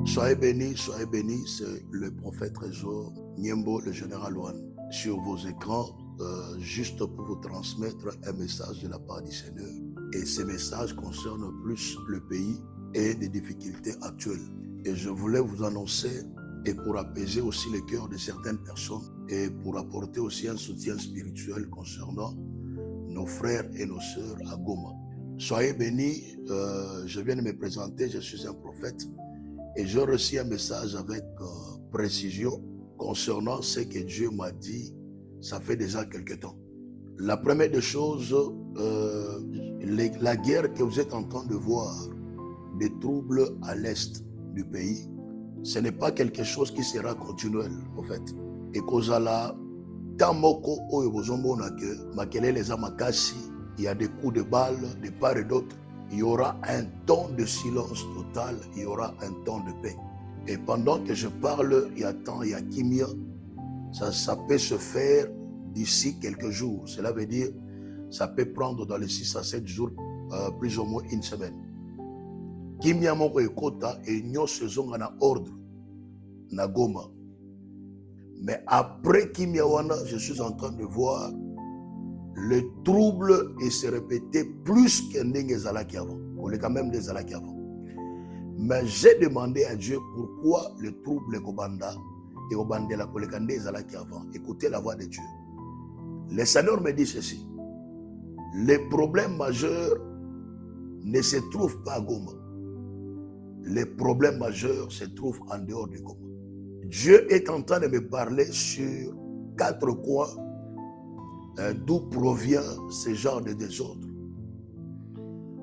Soyez bénis, c'est le prophète Trésor Niembo, le général One, sur vos écrans, juste pour vous transmettre un message de la part du Seigneur. Et ces messages concernent plus le pays et des difficultés actuelles. Et je voulais vous annoncer, et pour apaiser aussi le cœur de certaines personnes, et pour apporter aussi un soutien spirituel concernant nos frères et nos sœurs à Goma. Soyez bénis, je viens de me présenter, je suis un prophète, et j'ai reçu un message avec précision concernant ce que Dieu m'a dit, ça fait déjà quelque temps. La première des choses, la guerre que vous êtes en train de voir, des troubles à l'est du pays, ce n'est pas quelque chose qui sera continuel, en fait. Et kozala, tamoko oyobozomona que makelele za makasi, il y a des coups de balle de part et d'autre. Il y aura un temps de silence total, il y aura un temps de paix. Et pendant que je parle, il y a kimia, ça peut se faire d'ici quelques jours. Cela veut dire, ça peut prendre dans les 6 à 7 jours, plus ou moins une semaine. Kimia moko ekota et nyo saison en ordre, na Goma. Mais après kimia wana, je suis en train de voir le trouble et se répéter plus que ndenge zalaki avant. On est quand même des zalaki avant. Mais j'ai demandé à Dieu pourquoi le trouble kobanda et obandela kolekande zalaki avant. Écoutez la voix de Dieu. Le Seigneur me dit ceci. Les problèmes majeurs ne se trouvent pas à Goma. Les problèmes majeurs se trouvent en dehors de Goma. Dieu est en train de me parler sur 4 coins d'où provient ce genre de désordre.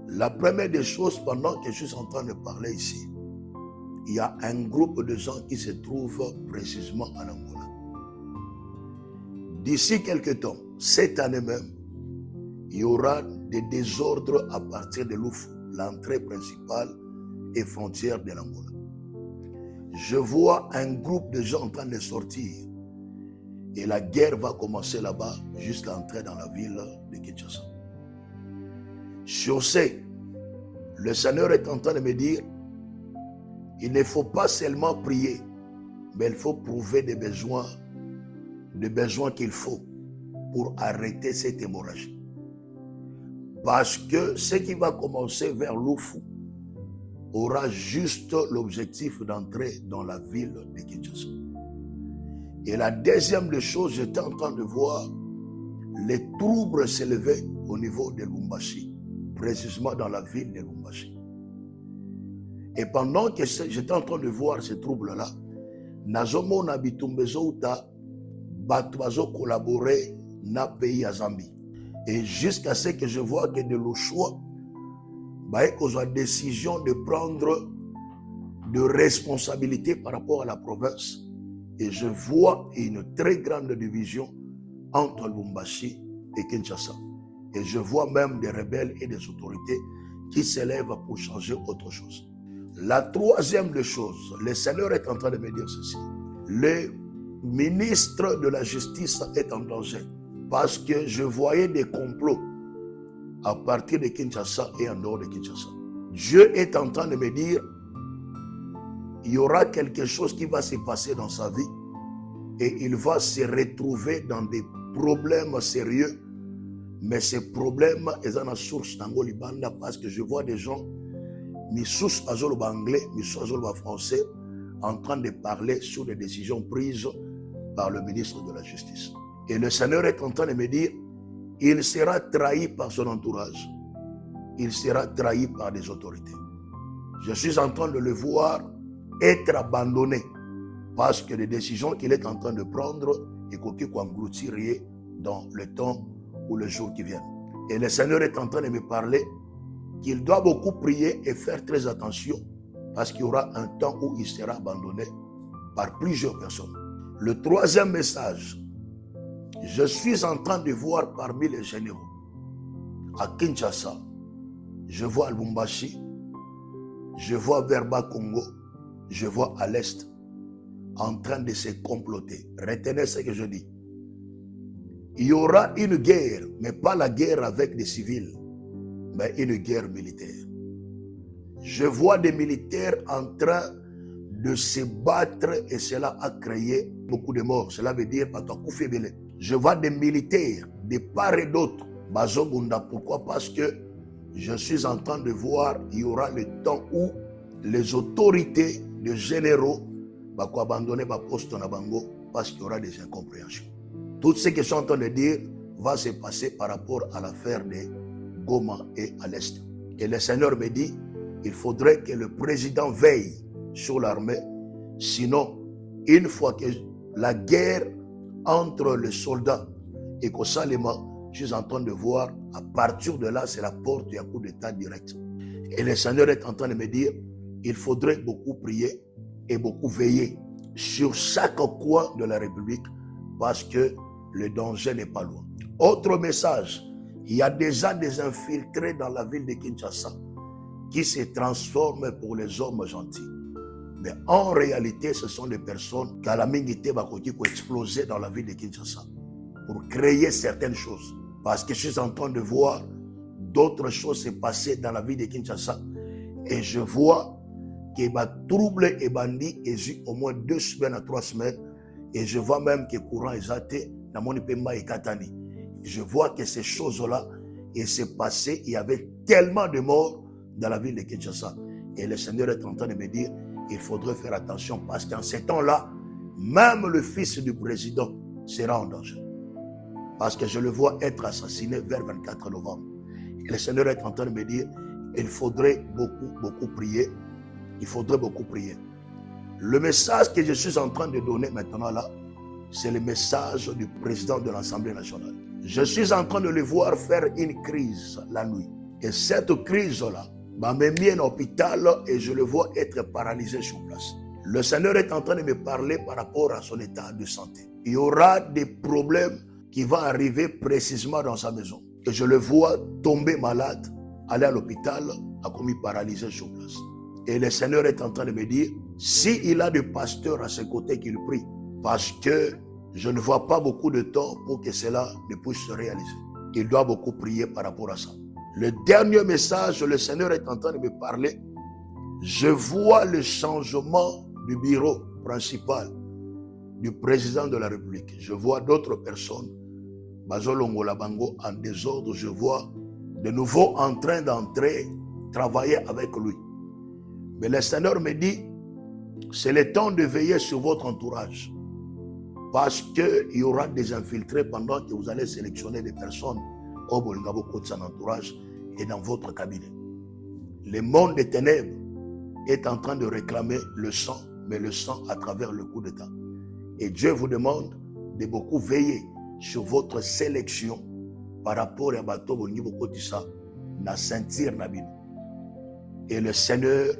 La première des choses, pendant que je suis en train de parler ici, il y a un groupe de gens qui se trouvent précisément en Angola. D'ici quelques temps, cette année même, il y aura des désordres à partir de l'Oufou, l'entrée principale et frontière de l'Angola. Je vois un groupe de gens en train de sortir et la guerre va commencer là-bas jusqu'à entrer dans la ville de Kinshasa. Sur ce, le Seigneur est en train de me dire, il ne faut pas seulement prier, mais il faut prouver des besoins qu'il faut pour arrêter cette hémorragie. Parce que ce qui va commencer vers l'Oufou aura juste l'objectif d'entrer dans la ville de Kinshasa. Et la deuxième des choses, j'étais en train de voir les troubles s'élever au niveau de Lubumbashi, précisément dans la ville de Lubumbashi. Et pendant que j'étais en train de voir ces troubles-là, nazomona bitumbezo uta batuazo collaborer na pays à Zambie. Et jusqu'à ce que je vois que de l'Ochoa, ils ont la décision de prendre de responsabilité par rapport à la province. Et je vois une très grande division entre Lubumbashi et Kinshasa. Et je vois même des rebelles et des autorités qui s'élèvent pour changer autre chose. La troisième des choses, le Seigneur est en train de me dire ceci. Le ministre de la Justice est en danger parce que je voyais des complots à partir de Kinshasa et en dehors de Kinshasa. Dieu est en train de me dire, il y aura quelque chose qui va se passer dans sa vie et il va se retrouver dans des problèmes sérieux. Mais ces problèmes, ils ont une source dans Libanda parce que je vois des gens, Missous Azoloba anglais, Missous Azoloba français, en train de parler sur des décisions prises par le ministre de la Justice. Et le Seigneur est en train de me dire, il sera trahi par son entourage. Il sera trahi par des autorités. Je suis en train de le voir être abandonné parce que les décisions qu'il est en train de prendre et qu'il engloutir dans le temps ou le jour qui viennent. Et le Seigneur est en train de me parler qu'il doit beaucoup prier et faire très attention parce qu'il y aura un temps où il sera abandonné par plusieurs personnes. Le troisième message, je suis en train de voir parmi les généraux à Kinshasa, je vois à Lubumbashi, je vois vers Bas Congo, je vois à l'Est en train de se comploter. Retenez ce que je dis. Il y aura une guerre, mais pas la guerre avec des civils, mais une guerre militaire. Je vois des militaires en train de se battre et cela a créé beaucoup de morts. Cela veut dire je vois des militaires de part et d'autre. Pourquoi? Parce que je suis en train de voir, il y aura le temps où les autorités de généraux vont abandonner leur poste na bango parce qu'il y aura des incompréhensions. Tout ce que je suis en train de dire va se passer par rapport à l'affaire de Goma et à l'Est. Et le Seigneur me dit, il faudrait que le président veille sur l'armée, sinon, une fois que la guerre entre les soldats et Kosalema, je suis en train de voir, à partir de là, c'est la porte et un coup d'état direct. Et le Seigneur est en train de me dire, il faudrait beaucoup prier et beaucoup veiller sur chaque coin de la République parce que le danger n'est pas loin. Autre message, il y a déjà des infiltrés dans la ville de Kinshasa qui se transforment pour les hommes gentils. Mais en réalité, ce sont des personnes qui à la minute vont exploser dans la ville de Kinshasa pour créer certaines choses. Parce que je suis en train de voir d'autres choses se passer dans la ville de Kinshasa et je vois qu'il y a trouble et bandits et j'ai au moins 2 semaines à 3 semaines et je vois même que le courant est athée dans mon Pemba et Katani. Je vois que ces choses-là, il s'est passé, il y avait tellement de morts dans la ville de Kinshasa. Et le Seigneur est en train de me dire, il faudrait faire attention parce qu'en ces temps-là, même le fils du président sera en danger. Parce que je le vois être assassiné vers 24 novembre. Et le Seigneur est en train de me dire, il faudrait beaucoup prier. Il faudrait beaucoup prier. Le message que je suis en train de donner maintenant là, c'est le message du président de l'Assemblée nationale. Je suis en train de le voir faire une crise la nuit. Et cette crise-là m'a mis en hôpital et je le vois être paralysé sur place. Le Seigneur est en train de me parler par rapport à son état de santé. Il y aura des problèmes qui vont arriver précisément dans sa maison. Et je le vois tomber malade, aller à l'hôpital, a commis paralysé sur place. Et le Seigneur est en train de me dire, s'il a des pasteurs à ses côtés qu'il prie, parce que je ne vois pas beaucoup de temps pour que cela ne puisse se réaliser. Il doit beaucoup prier par rapport à ça. Le dernier message, le Seigneur est en train de me parler. Je vois le changement du bureau principal du président de la République. Je vois d'autres personnes, Bazolongo Labango, en désordre. Je vois de nouveau en train d'entrer, travailler avec lui. Mais le Seigneur me dit, c'est le temps de veiller sur votre entourage. Parce qu'il y aura des infiltrés pendant que vous allez sélectionner des personnes au Bolingabo de son entourage et dans votre cabinet. Le monde des ténèbres est en train de réclamer le sang, mais le sang à travers le coup d'État. Et Dieu vous demande de beaucoup veiller sur votre sélection par rapport à Bato Bolingabo Kotissa, na sentir Nabino. Et le Seigneur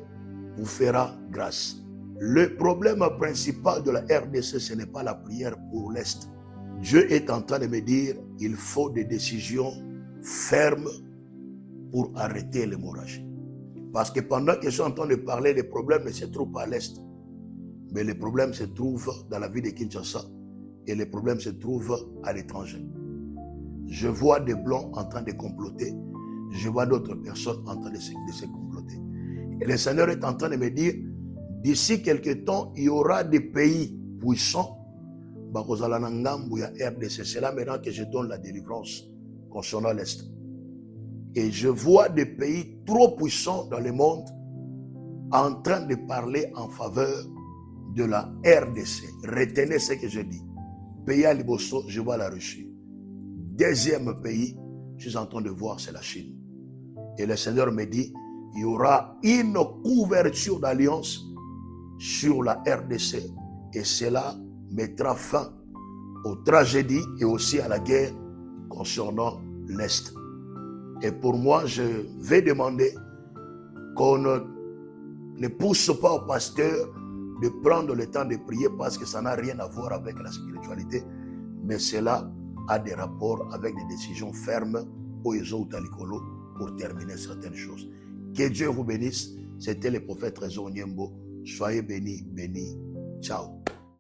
vous fera grâce. Le problème principal de la RDC, ce n'est pas la prière pour l'Est. Dieu est en train de me dire, il faut des décisions fermes pour arrêter l'hémorragie. Parce que pendant que je suis en train de parler, les problèmes ne se trouvent pas à l'Est. Mais les problèmes se trouvent dans la ville de Kinshasa et les problèmes se trouvent à l'étranger. Je vois des Blancs en train de comploter. Je vois d'autres personnes en train de se comploter. Et le Seigneur est en train de me dire, d'ici quelques temps, il y aura des pays puissants. C'est là maintenant que je donne la délivrance concernant l'Est. Et je vois des pays trop puissants dans le monde en train de parler en faveur de la RDC. Retenez ce que je dis. Pays à Liboso, je vois la Russie. Deuxième pays, je suis en train de voir, c'est la Chine. Et le Seigneur me dit, il y aura une couverture d'alliance sur la RDC et cela mettra fin aux tragédies et aussi à la guerre concernant l'Est. Et pour moi, je vais demander qu'on ne pousse pas au pasteur de prendre le temps de prier parce que ça n'a rien à voir avec la spiritualité, mais cela a des rapports avec des décisions fermes au Yezo Talikolo pour terminer certaines choses. Que Dieu vous bénisse. C'était le prophète Trésor Niembo. Soyez bénis, bénis. Ciao.